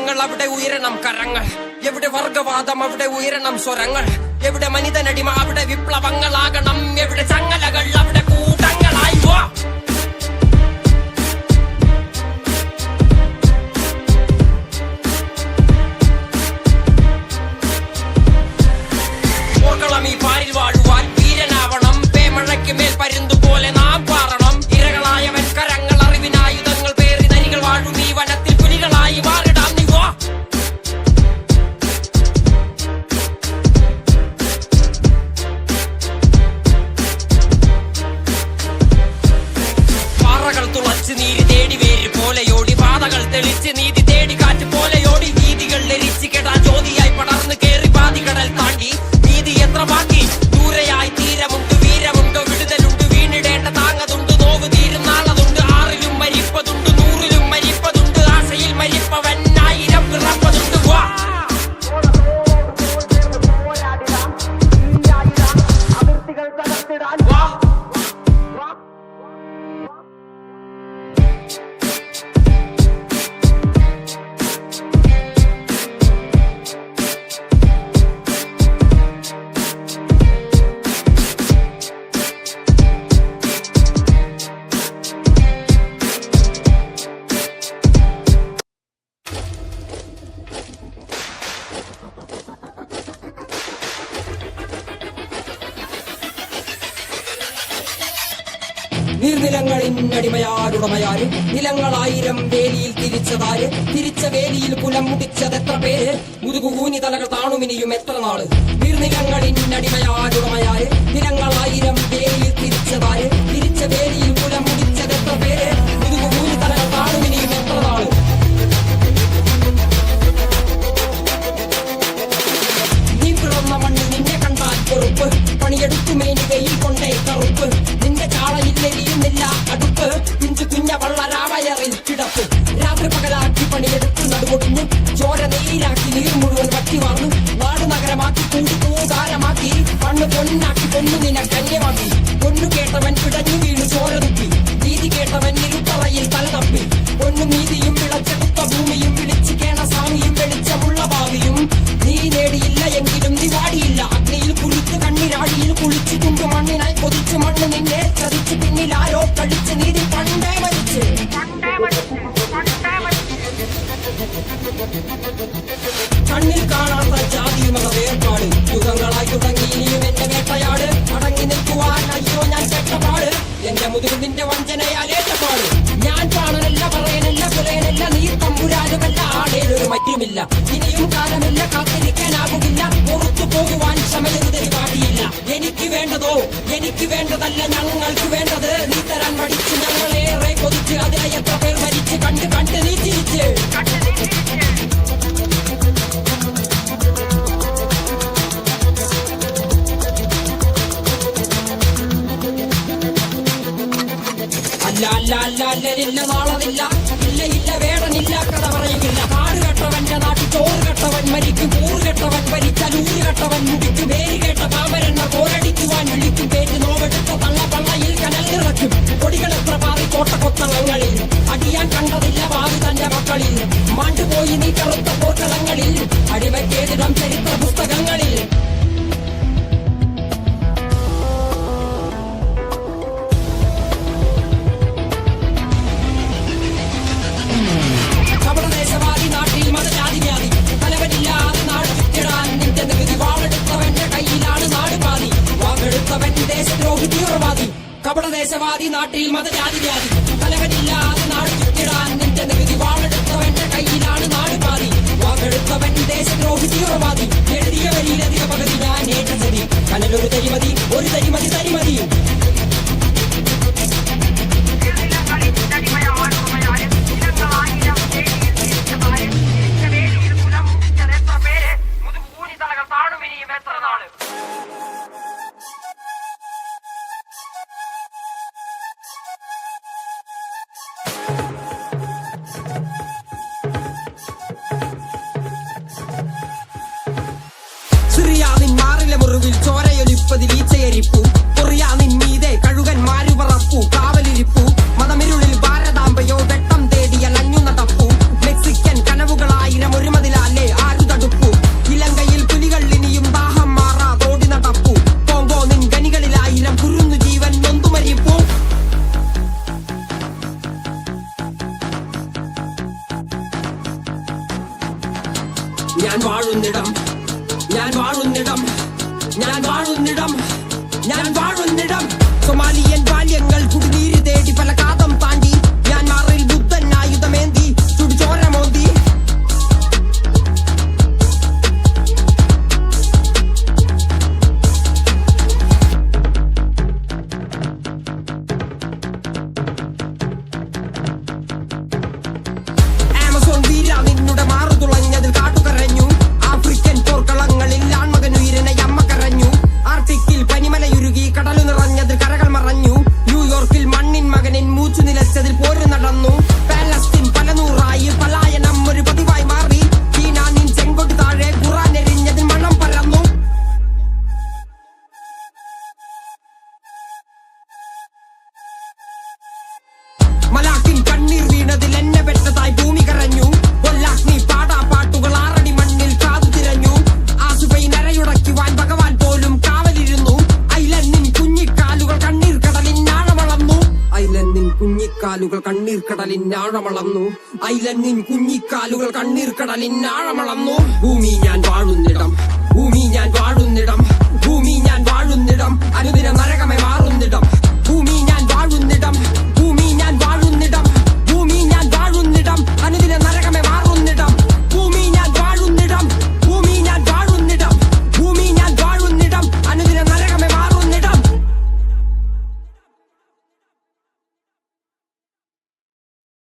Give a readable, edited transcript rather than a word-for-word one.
സമരങ്ങൾ അവിടെ ഉയരണം കരങ്ങൾ, എവിടെ വർഗവാദം അവിടെ ഉയരണം സ്വരങ്ങൾ, എവിടെ മനിതനടിമ അവിടെ വിപ്ലവങ്ങളാകണം, എവിടെ ചങ്ങലകൾ അവിടെ കൂട്ടങ്ങളായി വാ. ഓർക്കണം ഈ പാരിൽ വാഴുവാൻ വീരനാവണം, പേമഴയ്ക്ക് മേൽ പരുന്തുപോലെ നാം പാറണം, ഇരകളായവൻ കരങ്ങൾ അറിവിനായുധങ്ങൾ പേറി നരികൾ വാഴും ഈ വനത്തിൽ പുലികളായി മാറിടാം നീ വാ. പാറകൾ തുളച്ച് നീര് തേടി വേര് പോലെയോടി, പാതകൾ തെളിച്ച് നീതി തേടി കാറ്റ് പോലെയോടി, വീതികൾ ലരിച്ച് കെടാൻ ജ്യോതിയായി പടർന്ന് കേറി പാതികടൽ താണ്ടി, നീതി എത്ര ബാക്കി ദൂരെയായി തീരമുണ്ട്, വീരമുണ്ട് വിടുതലുണ്ട്, വീണിടേണ്ട താങ്ങതുണ്ട്, നോവ് തീരുന്നാളതുണ്ട്, ആറിലും മരിപ്പതുണ്ട്, നൂറിലും മരിപ്പതുണ്ട്, ആശയിൽ മരിപ്പവൻ ആയിരം പിറപ്പതുണ്ട് വാ. നീർനിലങ്ങളിന്നടിമയാരുടമയാര്, നിലങ്ങളായിരം വേലിയിൽ തിരിച്ചതാര്, തിരിച്ച വേലിയിൽ കുലം മുടിച്ചതെത്ര പേര്, മുതുകുകൂനി തലകൾ താണുമിനിയും എത്ര നാള്. നീർനിലങ്ങളിന്നടിമയാരുടമയാര്, നിലങ്ങളായിരം വേലിയിൽ തിരിച്ചതാര്, തിരിച്ച വേലിയിൽ കുലം മുടിച്ചതെത്ര പേര്, മുതുകുകൂനി തലകൾ താണുമിനിയും എത്ര നാള്. നീ പിറന്ന മണ്ണ് നിന്നെ കണ്ടാൽ പൊറുപ്പ്, പണിയെടുത്തു മേനികയിൽ കൊണ്ടേ കറുപ്പ്, നിന്റെ ചാളയില്ലെരിയുന്നില്ല അടുപ്പ്, പിഞ്ചു കുഞ്ഞ വള്ളരാവയറിൽ കിടപ്പ്, രാത്രി പകലാക്കി പണിയെടുത്ത് നടുകൊടിഞ്ഞ് ചോര നീരാക്കി നീർ മുഴുവൻ വട്ടി വാർന്നു, നാട് നഗരമാക്കി കൂടി പൂങ്കാരമാക്കി, മണ്ണ് പൊന്നാക്കി പൊന്നു നിന കന്യമാക്കി, പൊന്നു കേട്ടവൻ പിടഞ്ഞു വീണു ചോര തുപ്പി, നീതി കേട്ടവൻ ഇരുട്ടറയിൽ തല തപ്പി, പൊന്നും നീതിയും വിളച്ചെടുത്ത ഭൂമിയും വിളിച്ചു കേണ സ്വാമിയും വെളിച്ചമുള്ള ഭാവിയും നീ നേടിയില്ല എങ്കിലും നീ വാടിയില്ല, അഗ്നിയിൽ കുളിച്ച് കണ്ണിരാടിയിൽ കുളിച്ചു കുണ്ടു മണ്ണിനായി കൊതിച്ചു, മണ്ണ് നിന്നെ ചതിച്ചു പിന്നിൽ ആരോ കടിച്ച് നീതി പണ്ടേ മരിച്ച്. കണ്ണിൽ കാണാത്ത ജാതിയുമത വേർപാട്, യുഗങ്ങളായി തുടങ്ങി ഇനിയും എന്റെ വേട്ടയാട്, അടങ്ങി നിൽക്കുവാൻ അയ്യോ ഞാൻ ചെട്ടപ്പാട്, എന്റെ മുതുകിൽ നിന്റെ വഞ്ചനയാലേറ്റപ്പാട്, ഞാൻ കാണനല്ല പറയനല്ല പുലയനല്ല, നീ തമ്പുരാനുമല്ല, ആടേലൊരു മറ്റുമില്ല, ഇനിയും കാലമില്ല കാത്തിരിക്കാനാകുന്നില്ല, പുറത്തു പോകുവാൻ ക്ഷമയൊരുതരി പാടിയില്ല. എനിക്ക് വേണ്ടതോ എനിക്ക് വേണ്ടതല്ല ഞങ്ങൾക്ക് വേണ്ടത്, നീ തരാൻ പഠിച്ച് ഞങ്ങളേറെ കൊതിച്ച്, അതിലെ എത്ര പേർ മരിച്ച് കണ്ട് കണ്ട് നീ ചിരിച്ച്. അല്ല അല്ല അല്ല അല്ലരില്ല നാളമില്ല, ഇല്ല ഇല്ല വേടനില്ല കഥ പറയുകില്ല, കാട് കെട്ടവന്റെ നാട്ടിൽ ചോറ് കെട്ടവൻ മരിക്കും, കൂറ് കെട്ടവൻ ഭരിച്ചാൽ ഊര് കെട്ടവൻ മുടിക്കും, പേര് കേട്ട പാമരെണ്ണ പോരടിക്കുവാൻ വിളിക്കും, പേര് നോവെടുത്ത തള്ള പള്ളയിൽ കനൽ നിറയ്ക്കും, കൊടികളെത്ര പാറി കോട്ടക്കൊത്തളങ്ങളിൽ, അടിയാൻ കണ്ടതില്ല ഭാവി തന്റെ മക്കളിൽ, മാണ്ടുപോയി നീ കറുത്ത പോർക്കളങ്ങളിൽ, അടിമയ്ക്കേതിടം ചരിത്ര പുസ്തകങ്ങളിൽ. കപടദേശവാദി നാട്ടിൽ മതജാതി വ്യാധി, തലവനില്ലാതെ നാട് ചുറ്റിടാൻ നിന്റെ നികുതി, വാളെടുത്തവന്റെ കയ്യിലാണ് നാട് പാതി, വാക്കെടുത്തവൻ ദേശദ്രോഹി തീവ്രവാദി. കപടദേശവാദി നാട്ടിൽ മതജാതി വ്യാധി, തലവനില്ലാതെ നാട് ചുറ്റിടാൻ നിന്റെ നികുതി, വാളെടുത്തവന്റെ കയ്യിലാണ് നാട് പാതി, വാക്കെടുത്തവൻ ദേശദ്രോഹി തീവ്രവാദി. എഴുതിയ വരിയിലധിക പകുതി ഞാൻ ഏറ്റത്, കനലൊരു തരിമതി ഒരു തരിമതി തരിമതി. സിറിയാനിൻ മാറിലെ മുറിവിൽ ചോരയൊലിപ്പതിൽ ഈച്ചയരിപ്പു, കൊറിയാനിൻ മീതെ വീണതിൽ എന്നെ പെട്ടതായി ഭൂമി കരഞ്ഞു. കൊല്ലാഗ്നി പാടാ പാട്ടുകൾ 6 അടി മണ്ണിൽ കാതു തിരഞ്ഞു. ആസുബൈ നരയുടയ്ക്കുവാൻ ഭഗവാൻ പോലും കാവലിരുന്നു. ഐലന്നിൻ കുഞ്ഞിക്കാലുകൾ കണ്ണീർ കടലിനാഴമളന്നു. ഐലന്നിൻ കുഞ്ഞിക്കാലുകൾ കണ്ണീർ കടലിനാഴമളന്നു. ഐലന്നിൻ കുഞ്ഞിക്കാലുകൾ കണ്ണീർ കടലിനാഴമളന്നു. ഭൂമി